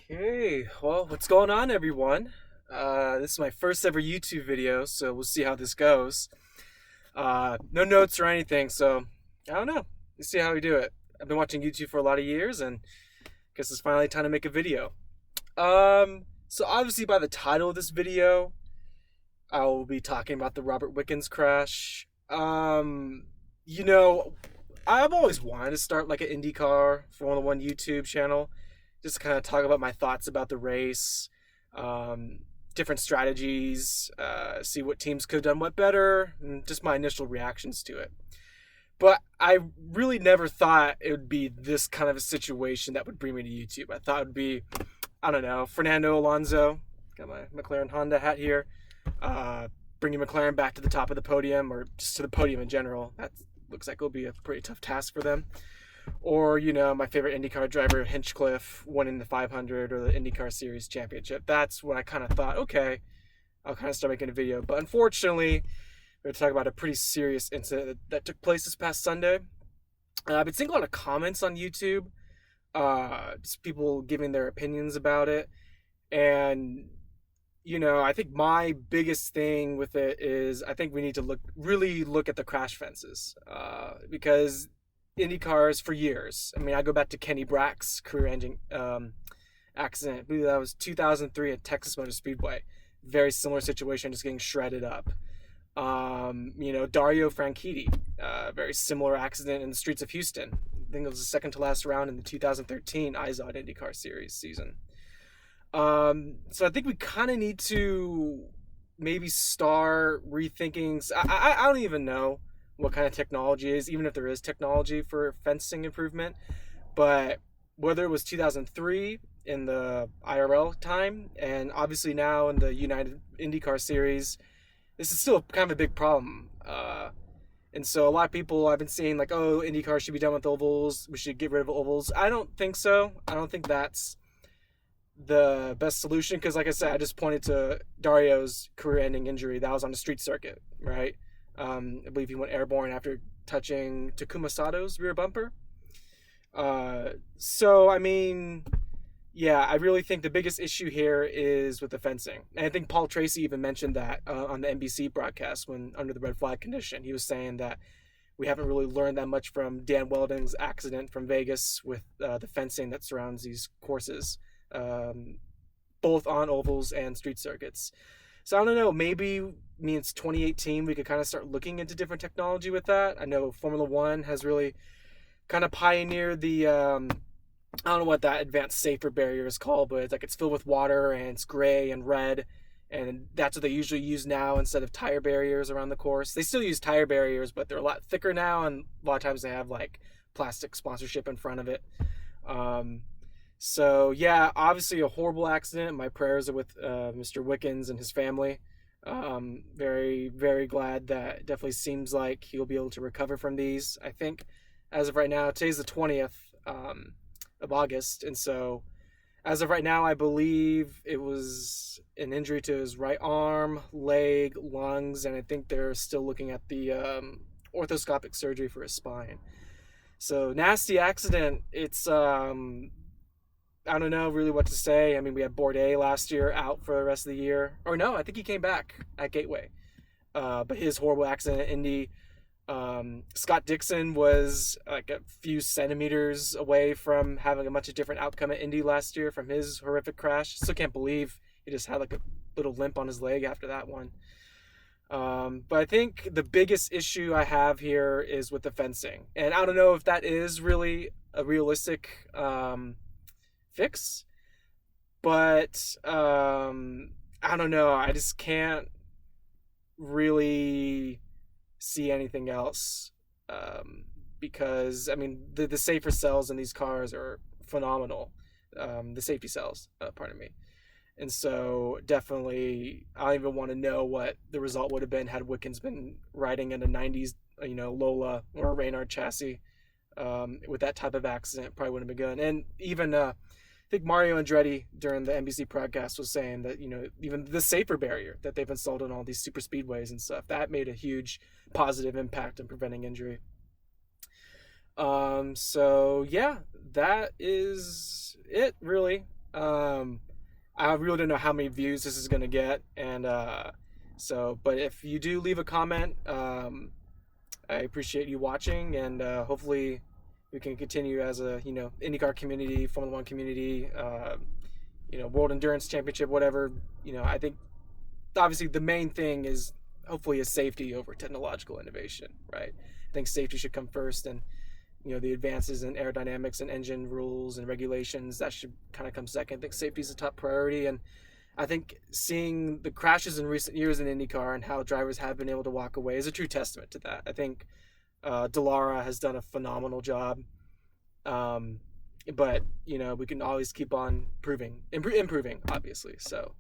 Okay, well, what's going on, everyone? This is my first ever YouTube video, so we'll see how this goes. No notes or anything, so I don't know. Let's see how we do it. I've been watching YouTube for a lot of years, and I guess it's finally time to make a video. So obviously by the title of this video, I will be talking about the Robert Wickens crash. You know, I've always wanted to start like an IndyCar Formula One YouTube channel, just to kind of talk about my thoughts about the race, um, different strategies, see what teams could have done what better, and just my initial reactions to it. But I really never thought it would be this kind of a situation that would bring me to YouTube. I thought it would be, I don't know, Fernando Alonso, got my McLaren Honda hat here, bringing McLaren back to the top of the podium, or just to the podium in general. That looks like it'll be a pretty tough task for them. Or, my favorite IndyCar driver, Hinchcliffe, winning the 500 or the IndyCar Series Championship. That's what I kind of thought, okay, I'll kind of start making a video. But unfortunately, we're going to talk about a pretty serious incident that took place this past Sunday. I've been seeing a lot of comments on YouTube, just people giving their opinions about it. And, I think my biggest thing with it is I think we need to really look at the crash fences, because IndyCars for years. I mean, I go back to Kenny Brack's career-ending accident. I believe that was 2003 at Texas Motor Speedway. Very similar situation, just getting shredded up. Dario Franchitti, very similar accident in the streets of Houston. I think it was the second to last round in the 2013 IZOD IndyCar Series season. So I think we kind of need to maybe start rethinking. I don't even know what kind of technology is, even if there is technology for fencing improvement. But whether it was 2003 in the IRL time, and obviously now in the United IndyCar Series, this is still kind of a big problem. And so a lot of people I've been seeing like, oh, IndyCar should be done with ovals. We should get rid of ovals. I don't think so. I don't think that's the best solution, because like I said, I just pointed to Dario's career-ending injury. That was on the street circuit, right? I believe he went airborne after touching Takuma Sato's rear bumper. So, I mean, yeah, I really think the biggest issue here is with the fencing. And I think Paul Tracy even mentioned that on the NBC broadcast when under the red flag condition. He was saying that we haven't really learned that much from Dan Weldon's accident from Vegas with the fencing that surrounds these courses, both on ovals and street circuits. So I don't know, maybe means 2018 we could kind of start looking into different technology with that. I know Formula One has really kind of pioneered the I don't know what that advanced safer barrier is called, but it's filled with water and it's gray and red, and that's what they usually use now instead of tire barriers around the course. They still use tire barriers, but they're a lot thicker now, and a lot of times they have like plastic sponsorship in front of it. So yeah, obviously a horrible accident. My prayers are with Mr. Wickens and his family. Very, very glad that it definitely seems like he'll be able to recover from these. I think as of right now, today's the 20th of August. And so as of right now, I believe it was an injury to his right arm, leg, lungs, and I think they're still looking at the orthoscopic surgery for his spine. So nasty accident. It's I don't know really what to say. I mean, we had Bourdais last year out for the rest of the year. Or no, I think he came back at Gateway. But his horrible accident at Indy. Scott Dixon was like a few centimeters away from having a much different outcome at Indy last year from his horrific crash. Still can't believe he just had like a little limp on his leg after that one. But I think the biggest issue I have here is with the fencing. And I don't know if that is really a realistic fix, but I don't know. I just can't really see anything else, because I mean the safer cells in these cars are phenomenal. The safety cells, pardon me. And so definitely, I don't even want to know what the result would have been had Wickens been riding in a 90s, Lola or a Reynard chassis. With that type of accident, probably wouldn't have been good. And even I think Mario Andretti during the NBC broadcast was saying that, even the safer barrier that they've installed on all these super speedways and stuff, that made a huge positive impact in preventing injury. So yeah, that is it really. Um, I really don't know how many views this is gonna get, and but if you do leave a comment, I appreciate you watching, and hopefully we can continue as a IndyCar community, Formula One community, World Endurance Championship, whatever. I think obviously the main thing is hopefully is safety over technological innovation, right? I think safety should come first, and the advances in aerodynamics and engine rules and regulations that should kind of come second. I think safety is a top priority, and I think seeing the crashes in recent years in IndyCar and how drivers have been able to walk away is a true testament to that. I think Dallara has done a phenomenal job, um, but we can always keep on improving, obviously. So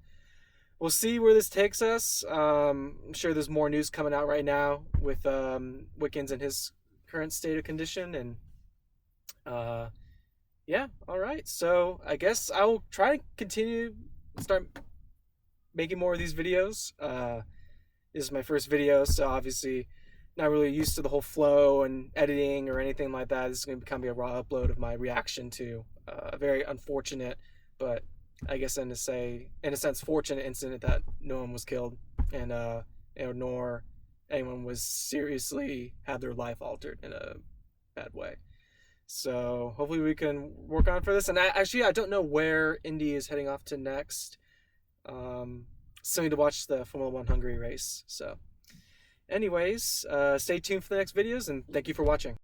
we'll see where this takes us. I'm sure there's more news coming out right now with Wickens and his current state of condition, and uh, yeah, all right. So I guess I will try to continue start making more of these videos. This is my first video, so obviously not really used to the whole flow and editing or anything like that. This is going to become a raw upload of my reaction to a very unfortunate, but I guess in a sense, fortunate incident that no one was killed, and nor anyone was seriously had their life altered in a bad way. So hopefully we can work on for this. And I don't know where Indy is heading off to next. Still need to watch the Formula One Hungary race. So anyways, stay tuned for the next videos, and thank you for watching.